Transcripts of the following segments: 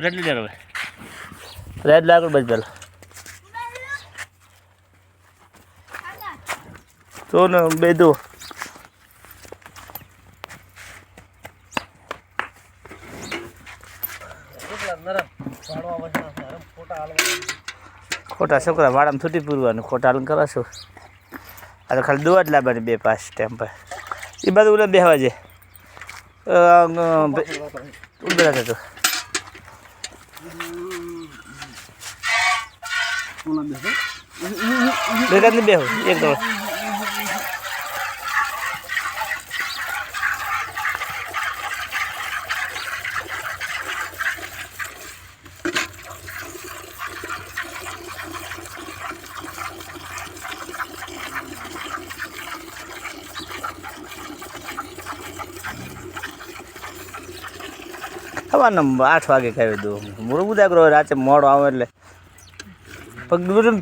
Red લીધા હવે red લાકડ બસ પેલા તો ને બે દો ખોટા છોકરા વાડામાં છૂટી પૂરવાનું ખોટા હાલ કરાશું આ તો ખાલી દોવા જ લાવવાની 2-5 ટાઈમ પર એ બધું ઓલે બેહવા છે ઉભેલા થતો ભેગા નહીં બેહો એક દોડ સવારના 8 વાગે ખાવી દઉં મોડું ઉદાગરો રાતે મોડો આવે એટલે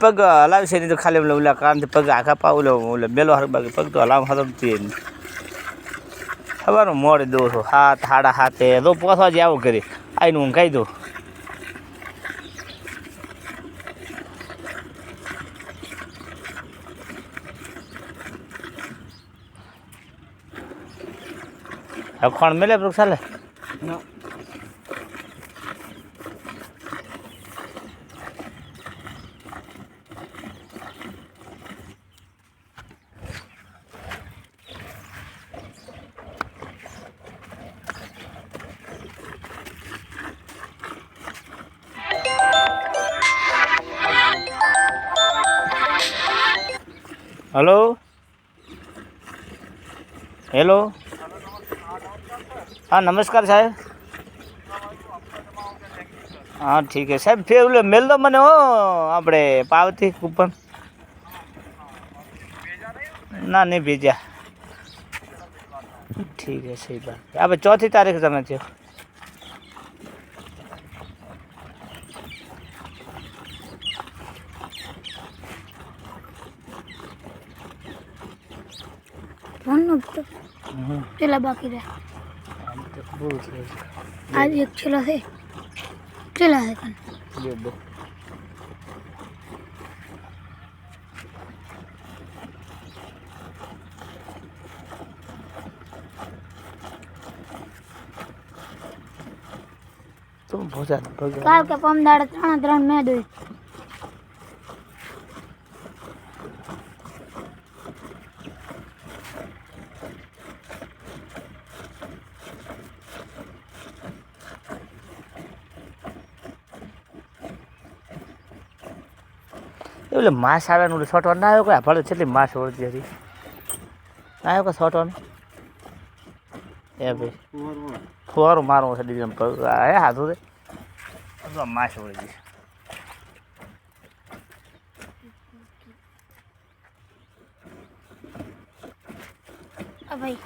પગ હલાવશે નહીં તો ખાલી ઓલા કારણથી પગ આખા પાવ ઓલે બેલો હાર બાકી પગ તો હલાવ હલમતી નહીં સવારનું મોડે દઉં છું 7 સાડા 7 તો 5 વાગે આવું કરી આવીને હું ખાઈ દઉં ખોણ મેલે ચાલે हेलो हेलो हाँ नमस्कार साहब हाँ ठीक है साहब फिर बोले मेल दो मैंने हो अपने पावती कूपन ना नहीं भेजा ठीक है सही बात अब 4 तारीख તમે થયો चला बाकी रहे आज एक चला है कल तुम भोजा काल के पम दाड़ 3 में दो એટલે માસ આવે ને છોટવા ના આવ્યો કોઈ ભલે છેલ્લી માસ ઓળતી હતી ના આવ્યો કોઈ છોટવાનું એ ભાઈ ફુવારું મારવું છે દીદી એ હાથું છે માસ ઓળી भाई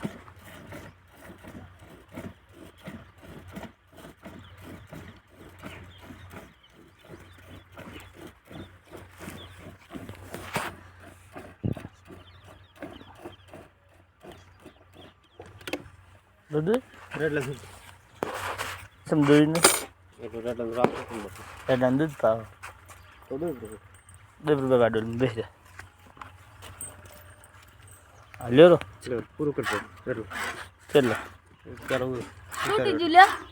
Duduk? Red lagi. Sembuh ini. Itu red lagi berapa tuh? Red duduk tahu. Tuh. Dia berbeda dulu beda. Alio. Puru kerja. Red. Cela. Kalau શું કીધું લે